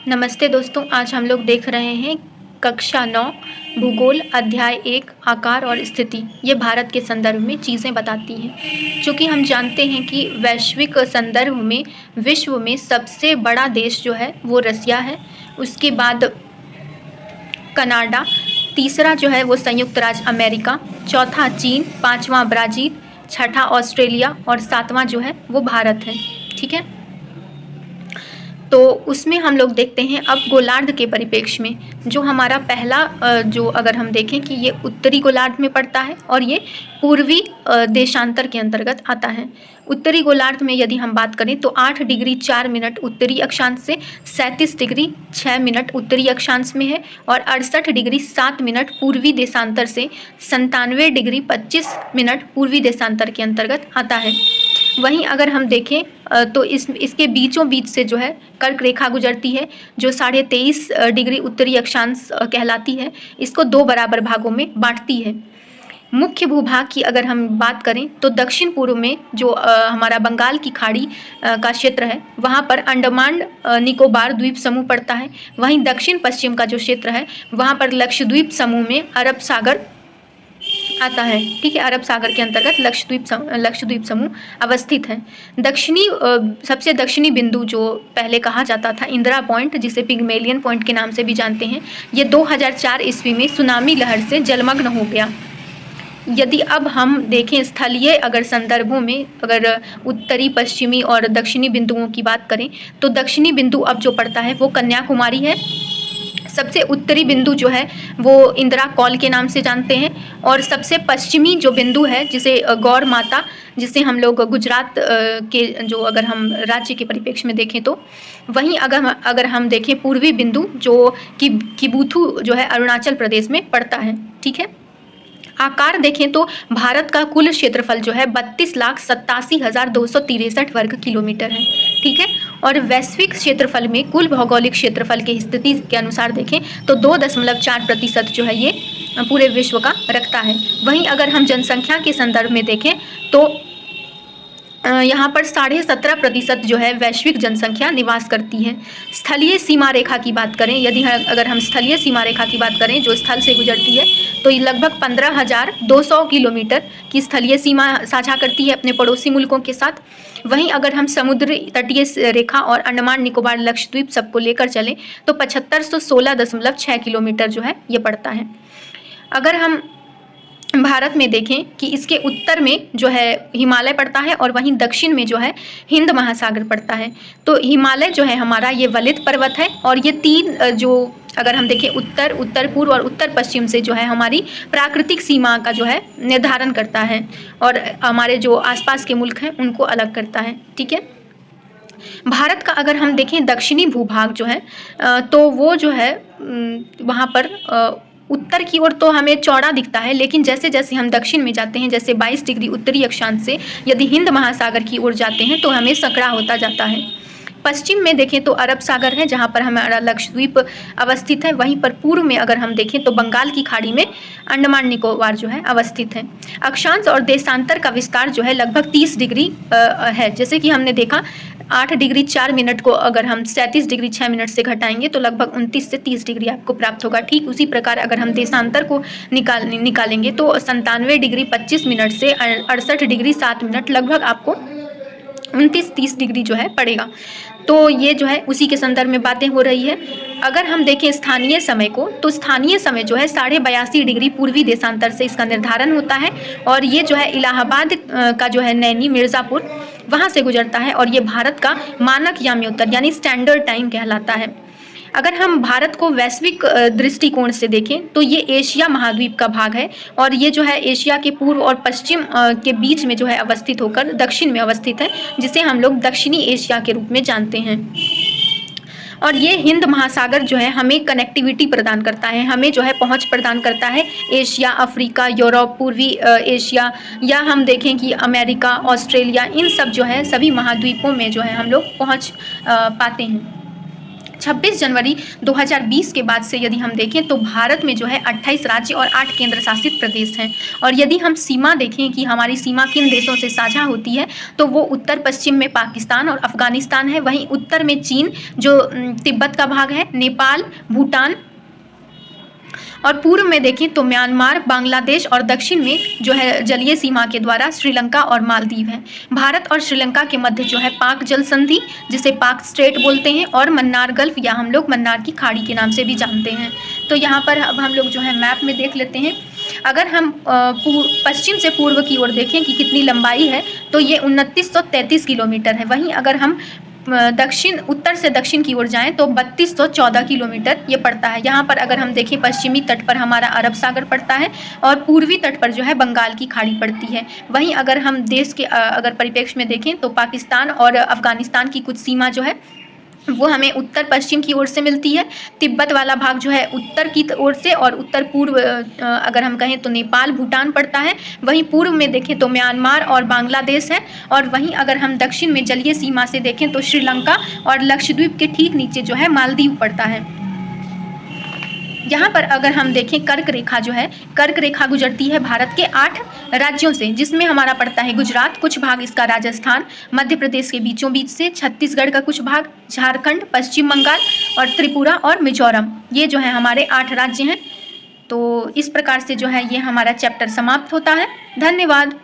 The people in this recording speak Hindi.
नमस्ते दोस्तों, आज हम लोग देख रहे हैं कक्षा 9 भूगोल अध्याय 1 आकार और स्थिति। ये भारत के संदर्भ में चीज़ें बताती हैं। चूँकि हम जानते हैं कि वैश्विक संदर्भ में विश्व में सबसे बड़ा देश जो है वो रसिया है, उसके बाद कनाडा, तीसरा जो है वो संयुक्त राज्य अमेरिका, चौथा चीन, पाँचवां ब्राज़ील, छठा ऑस्ट्रेलिया और सातवां जो है वो भारत है। ठीक है, तो उसमें हम लोग देखते हैं अब गोलार्ध के परिप्रेक्ष्य में जो हमारा पहला जो अगर हम देखें कि ये उत्तरी गोलार्ध में पड़ता है और ये पूर्वी देशांतर के अंतर्गत आता है। उत्तरी गोलार्ध में यदि हम बात करें तो 8 डिग्री 4 मिनट उत्तरी अक्षांश से 37 डिग्री 6 मिनट उत्तरी अक्षांश में है और 68 डिग्री 7 मिनट पूर्वी देशांतर से 97 डिग्री 25 मिनट पूर्वी देशांतर के अंतर्गत आता है। वहीं अगर हम देखें तो इसके बीचों बीच से जो है कर्क रेखा गुजरती है जो 23.5 डिग्री उत्तरी अक्षांश कहलाती है। इसको 2 बराबर भागों में बांटती है। मुख्य भूभाग की अगर हम बात करें तो दक्षिण पूर्व में जो हमारा बंगाल की खाड़ी का क्षेत्र है वहाँ पर अंडमान निकोबार द्वीप समूह पड़ता है। वहीं दक्षिण पश्चिम का जो क्षेत्र है वहाँ पर लक्षद्वीप समूह में अरब सागर आता है। ठीक है, अरब सागर के अंतर्गत लक्षद्वीप समूह अवस्थित है। सबसे दक्षिणी बिंदु जो पहले कहा जाता था इंदिरा पॉइंट, जिसे पिग्मेलियन पॉइंट के नाम से भी जानते हैं, ये 2004 ईस्वी में सुनामी लहर से जलमग्न हो गया। यदि अब हम देखें स्थलीय अगर संदर्भों में अगर उत्तरी पश्चिमी और दक्षिणी बिंदुओं की बात करें तो दक्षिणी बिंदु अब जो पड़ता है वो कन्याकुमारी है। सबसे उत्तरी बिंदु जो है वो इंदिरा कॉल के नाम से जानते हैं और सबसे पश्चिमी जो बिंदु है जिसे गौर माता, जिसे हम लोग गुजरात के जो अगर हम राज्य के परिप्रेक्ष्य में देखें तो वहीं अगर हम देखें पूर्वी बिंदु जो किबुथु जो है अरुणाचल प्रदेश में पड़ता है। ठीक है, आकार देखें तो भारत का कुल क्षेत्रफल जो है 32,87,263 वर्ग किलोमीटर है। ठीक है, और वैश्विक क्षेत्रफल में कुल भौगोलिक क्षेत्रफल की स्थिति के अनुसार देखें तो 2.4% जो है ये पूरे विश्व का रखता है। वहीं अगर हम जनसंख्या के संदर्भ में देखें तो यहाँ पर 17.5% जो है वैश्विक जनसंख्या निवास करती है। स्थलीय सीमा रेखा की बात करें, यदि अगर हम स्थलीय सीमा रेखा की बात करें जो स्थल से गुजरती है तो ये लगभग 15,200 किलोमीटर की स्थलीय सीमा साझा करती है अपने पड़ोसी मुल्कों के साथ। वहीं अगर हम समुद्री तटीय रेखा और अंडमान निकोबार लक्षद्वीप सबको लेकर चलें तो 7516.6 किलोमीटर जो है ये पड़ता है। अगर हम भारत में देखें कि इसके उत्तर में जो है हिमालय पड़ता है और वहीं दक्षिण में जो है हिंद महासागर पड़ता है। तो हिमालय जो है हमारा ये वलित पर्वत है और ये 3 जो अगर हम देखें उत्तर पूर्व और उत्तर पश्चिम से जो है हमारी प्राकृतिक सीमा का जो है निर्धारण करता है और हमारे जो आसपास के मुल्क हैं उनको अलग करता है। ठीक है, भारत का अगर हम देखें दक्षिणी भूभाग जो है तो वो जो है वहाँ पर उत्तर की ओर तो हमें चौड़ा दिखता है, लेकिन जैसे जैसे हम दक्षिण में जाते हैं, जैसे 22 डिग्री उत्तरी अक्षांश से यदि हिंद महासागर की ओर जाते हैं तो हमें सकड़ा होता जाता है। पश्चिम में देखें तो अरब सागर है जहाँ पर हमारा लक्षद्वीप अवस्थित है। वहीं पर पूर्व में अगर हम देखें तो बंगाल की खाड़ी में अंडमान निकोबार जो है अवस्थित है। अक्षांश और देशांतर का विस्तार जो है लगभग 30 डिग्री है। जैसे कि हमने देखा 8 डिग्री 4 मिनट को अगर हम 37 डिग्री 6 मिनट से घटाएंगे तो लगभग 29 से 30 डिग्री आपको प्राप्त होगा। ठीक उसी प्रकार अगर हम देशांतर को निकालेंगे तो 97 डिग्री 25 मिनट से 68 डिग्री 7 मिनट लगभग आपको 29-30 डिग्री जो है पड़ेगा। तो ये जो है उसी के संदर्भ में बातें हो रही है। अगर हम देखें स्थानीय समय को तो स्थानीय समय जो है 82.5 डिग्री पूर्वी देशांतर से इसका निर्धारण होता है और ये जो है इलाहाबाद का जो है नैनी मिर्ज़ापुर वहाँ से गुजरता है और ये भारत का मानक याम्योत्तर यानी स्टैंडर्ड टाइम कहलाता है। अगर हम भारत को वैश्विक दृष्टिकोण से देखें तो ये एशिया महाद्वीप का भाग है और ये जो है एशिया के पूर्व और पश्चिम के बीच में जो है अवस्थित होकर दक्षिण में अवस्थित है, जिसे हम लोग दक्षिणी एशिया के रूप में जानते हैं। और ये हिंद महासागर जो है हमें कनेक्टिविटी प्रदान करता है, हमें जो है पहुंच प्रदान करता है एशिया, अफ्रीका, यूरोप, पूर्वी एशिया या हम देखें कि अमेरिका, ऑस्ट्रेलिया, इन सब जो है सभी महाद्वीपों में जो है हम लोग पहुंच पाते हैं। 26 जनवरी 2020 के बाद से यदि हम देखें तो भारत में जो है 28 राज्य और 8 केंद्र शासित प्रदेश हैं। और यदि हम सीमा देखें कि हमारी सीमा किन देशों से साझा होती है तो वो उत्तर पश्चिम में पाकिस्तान और अफगानिस्तान है, वहीं उत्तर में चीन, जो तिब्बत का भाग है, नेपाल, भूटान, और पूर्व में देखें तो म्यांमार, बांग्लादेश, और दक्षिण में जो है जलीय सीमा के द्वारा श्रीलंका और मालदीव है। भारत और श्रीलंका के मध्य जो है पाक जल संधि, जिसे पाक स्ट्रेट बोलते हैं, और मन्नार गल्फ या हम लोग मन्नार की खाड़ी के नाम से भी जानते हैं। तो यहाँ पर अब हम लोग जो है मैप में देख लेते हैं। अगर हम पश्चिम से पूर्व की ओर देखें कि कितनी लंबाई है तो ये 2933 किलोमीटर है। वहीं अगर हम उत्तर से दक्षिण की ओर जाएं तो 3214 किलोमीटर ये पड़ता है। यहाँ पर अगर हम देखें पश्चिमी तट पर हमारा अरब सागर पड़ता है और पूर्वी तट पर जो है बंगाल की खाड़ी पड़ती है। वहीं अगर हम देश के अगर परिप्रेक्ष्य में देखें तो पाकिस्तान और अफगानिस्तान की कुछ सीमा जो है वो हमें उत्तर पश्चिम की ओर से मिलती है। तिब्बत वाला भाग जो है उत्तर की ओर से, और उत्तर पूर्व अगर हम कहें तो नेपाल, भूटान पड़ता है। वहीं पूर्व में देखें तो म्यांमार और बांग्लादेश है, और वहीं अगर हम दक्षिण में जलीय सीमा से देखें तो श्रीलंका और लक्षद्वीप के ठीक नीचे जो है मालदीव पड़ता है। यहाँ पर अगर हम देखें कर्क रेखा जो है, कर्क रेखा गुजरती है भारत के 8 राज्यों से, जिसमें हमारा पड़ता है गुजरात, कुछ भाग इसका राजस्थान, मध्य प्रदेश के बीचों बीच से, छत्तीसगढ़ का कुछ भाग, झारखंड, पश्चिम बंगाल और त्रिपुरा और मिजोरम, ये जो है हमारे 8 राज्य हैं। तो इस प्रकार से जो है ये हमारा चैप्टर समाप्त होता है। धन्यवाद।